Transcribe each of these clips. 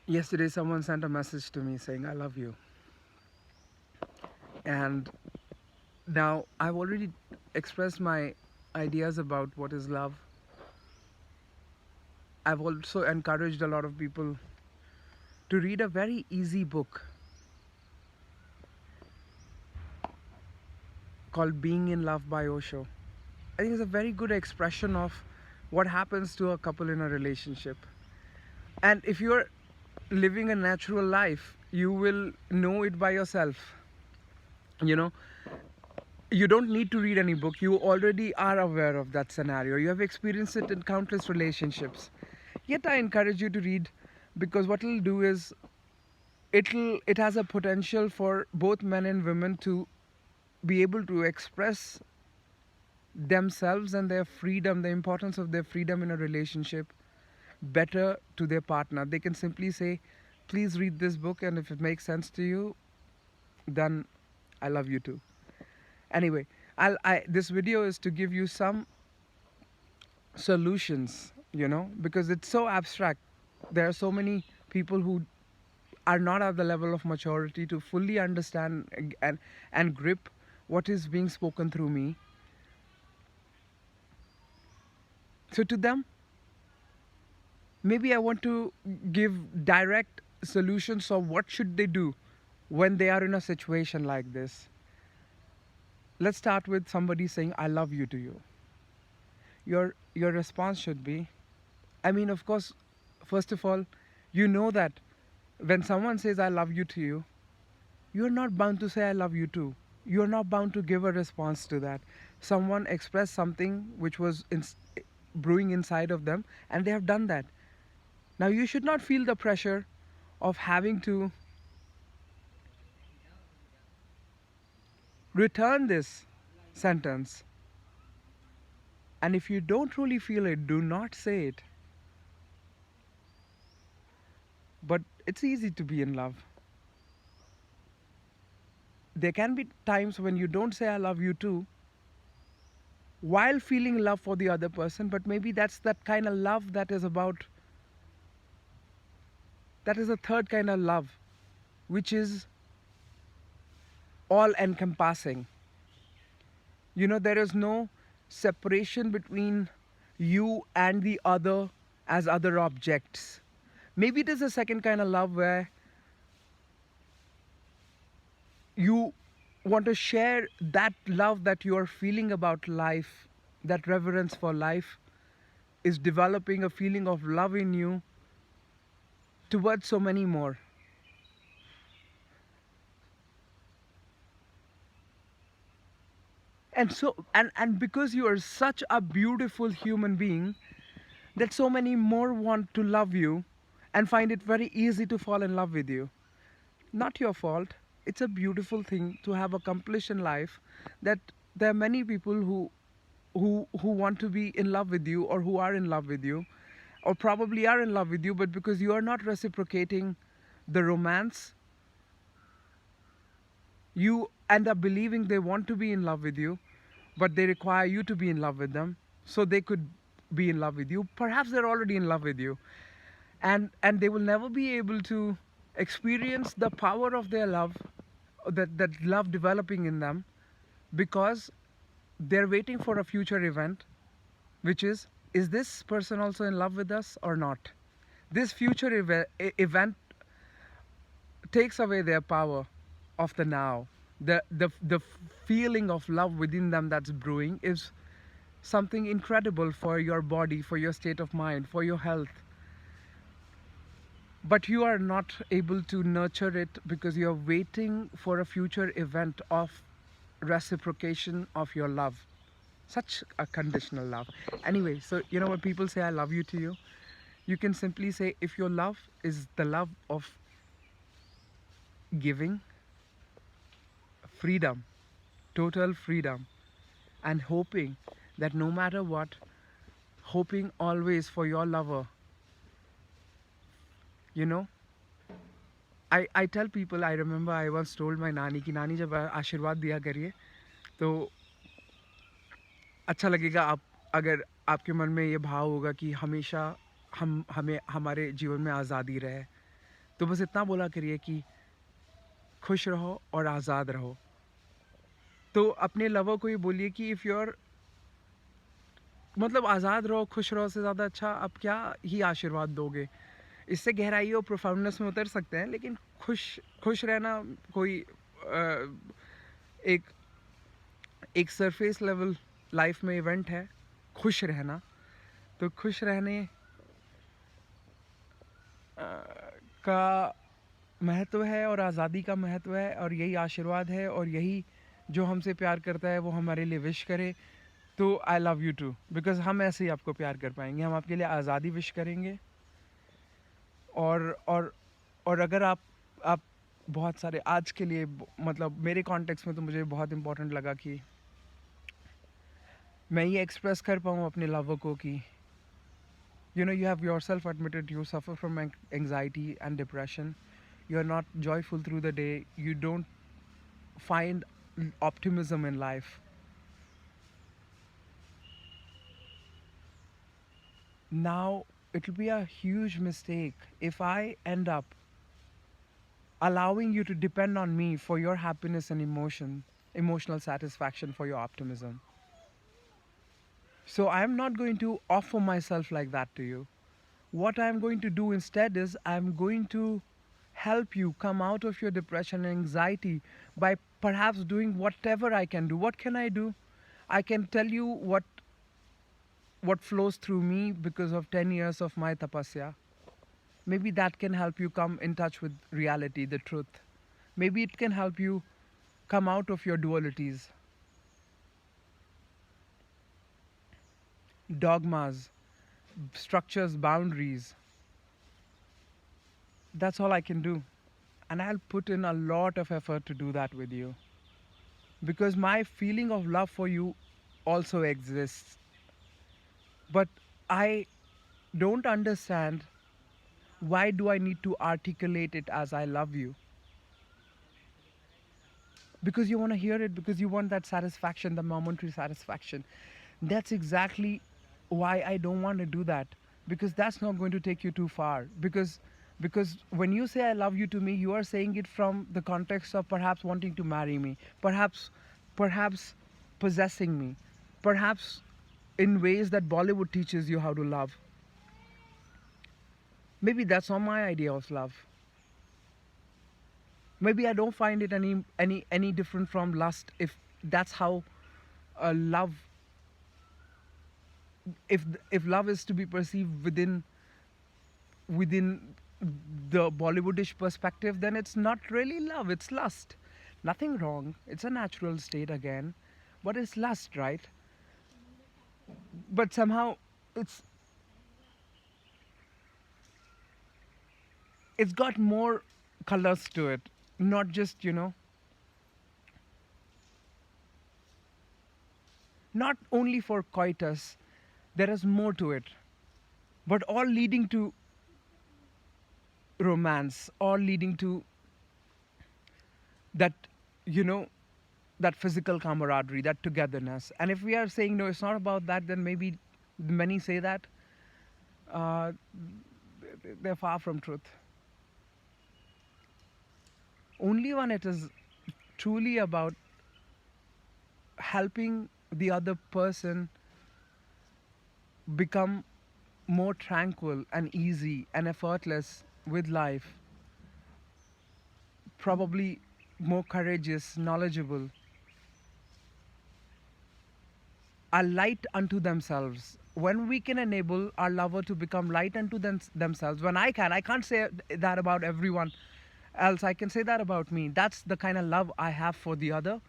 Yesterday, someone sent a message to me saying, I love you. And now I've already expressed my ideas about what is love. I've also encouraged a lot of people to read a very easy book called Being in Love by Osho. I think it's a very good expression of what happens to a couple in a relationship. And if you're living a natural life, you will know it by yourself. You know, you don't need to read any book. You already are aware of that scenario. You have experienced it in countless relationships. Yet I encourage you to read, because what it'll do is it has a potential for both men and women to be able to express themselves and their freedom, the importance of their freedom in a relationship, better to their partner. They can simply say, please read this book, and if it makes sense to you, then I love you too. Anyway, this video is to give you some solutions, because it's so abstract. There are so many people who are not at the level of maturity to fully understand and grip what is being spoken through me. So to them, maybe I want to give direct solutions of what should they do when they are in a situation like this. Let's start with somebody saying, I love you to you. Your response should be, I mean, of course, first of all, you know that when someone says, I love you to you, you're not bound to say, I love you too. You're not bound to give a response to that. Someone expressed something which was brewing inside of them, and they have done that. Now, you should not feel the pressure of having to return this sentence. And if you don't truly feel it, do not say it. But it's easy to be in love. There can be times when you don't say I love you too, while feeling love for the other person, but maybe that's that kind of love that is a third kind of love, which is all encompassing. There is no separation between you and the other as other objects. Maybe it is a second kind of love where you want to share that love that you are feeling about life, that reverence for life is developing a feeling of love in you towards so many more. And because you are such a beautiful human being, that so many more want to love you and find it very easy to fall in love with you. Not your fault. It's a beautiful thing to have accomplished in life, that there are many people who want to be in love with you, or who are in love with you, or probably are in love with you, but because you are not reciprocating the romance, you end up believing they want to be in love with you, but they require you to be in love with them so they could be in love with you. Perhaps they're already in love with you, and they will never be able to experience the power of their love, that love developing in them, because they're waiting for a future event, which is this person also in love with us or not? This future event takes away their power of the now. The feeling of love within them that's brewing is something incredible for your body, for your state of mind, for your health. But you are not able to nurture it because you're waiting for a future event of reciprocation of your love. Such a conditional love. Anyway, so when people say I love you to you, you can simply say, if your love is the love of giving, freedom, total freedom, and hoping that no matter what, hoping always for your lover, I tell people, I remember I once told my nani कि नानी जब आशीर्वाद दिया करिए तो अच्छा लगेगा, आप अगर आपके मन में ये भाव होगा कि हमेशा हमें हमारे जीवन में आज़ादी रहे, तो बस इतना बोला करिए कि खुश रहो और आज़ाद रहो। तो अपने लवर को ये बोलिए कि इफ़ यू आर, मतलब आज़ाद रहो, खुश रहो से ज़्यादा अच्छा आप क्या ही आशीर्वाद दोगे। इससे गहराई और प्रोफाउंडनेस में उतर सकते हैं, लेकिन खुश रहना कोई एक एक सरफेस लेवल लाइफ में इवेंट है, खुश रहना। तो खुश रहने का महत्व है और आज़ादी का महत्व है, और यही आशीर्वाद है, और यही जो हमसे प्यार करता है वो हमारे लिए विश करे। तो I love you too, because हम ऐसे ही आपको प्यार कर पाएंगे, हम आपके लिए आज़ादी विश करेंगे। और अगर आप बहुत सारे आज के लिए, मतलब मेरे कॉन्टेक्स्ट में तो मुझे बहुत इम्पोर्टेंट लगा कि मैं ये एक्सप्रेस कर पाऊँ अपने लवर को कि you know, you have yourself admitted you suffer from anxiety and depression. You are not joyful through the day. You don't find optimism in life. Now, it will be a huge mistake if I end up allowing you to depend on me for your happiness and emotional satisfaction, for your optimism. So I'm not going to offer myself like that to you. What I'm going to do instead is I'm going to help you come out of your depression and anxiety by perhaps doing whatever I can do. What can I do? I can tell you what flows through me because of 10 years of my tapasya. Maybe that can help you come in touch with reality, the truth. Maybe it can help you come out of your dualities, dogmas, structures, boundaries. That's all I can do. And I'll put in a lot of effort to do that with you. Because my feeling of love for you also exists. But I don't understand why do I need to articulate it as I love you. Because you want to hear it, because you want that satisfaction, the momentary satisfaction. That's exactly why I don't want to do that, because that's not going to take you too far. Because when you say I love you to me, you are saying it from the context of perhaps wanting to marry me, perhaps possessing me, perhaps in ways that Bollywood teaches you how to love. Maybe that's not my idea of love. Maybe I don't find it any different from lust, if that's how love, if love is to be perceived within the Bollywoodish perspective, then it's not really love, it's lust. Nothing wrong, it's a natural state again, but it's lust, right? But somehow it's it's got more colors to it, not just, not only for coitus, there is more to it, but all leading to romance, all leading to that, you know, that physical camaraderie, that togetherness. And if we are saying no, it's not about that, then maybe many say that uh, they're far from truth. Only when it is truly about helping the other person become more tranquil and easy and effortless with life, probably more courageous, knowledgeable, are light unto themselves. When we can enable our lover to become light unto themselves, when I can't say that about everyone else, I can say that about me. That's the kind of love I have for the other.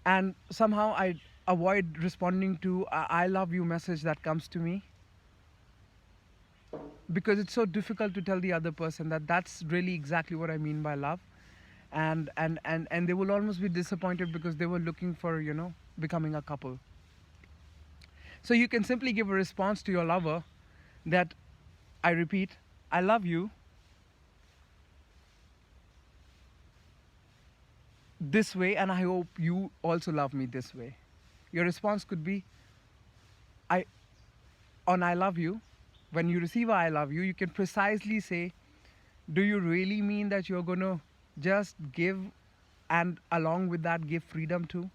And somehow I avoid responding to a I love you message that comes to me, because it's so difficult to tell the other person that that's really exactly what I mean by love. And they will almost be disappointed because they were looking for, becoming a couple. So you can simply give a response to your lover that, I repeat, I love you this way, and I hope you also love me this way. Your response could be, I love you. When you receive a I love you, you can precisely say, Do you really mean that you're going to just give and along with that give freedom too?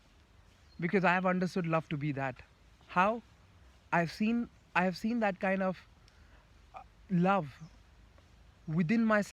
Because I have understood love to be that. How? I've seen I have seen that kind of love within myself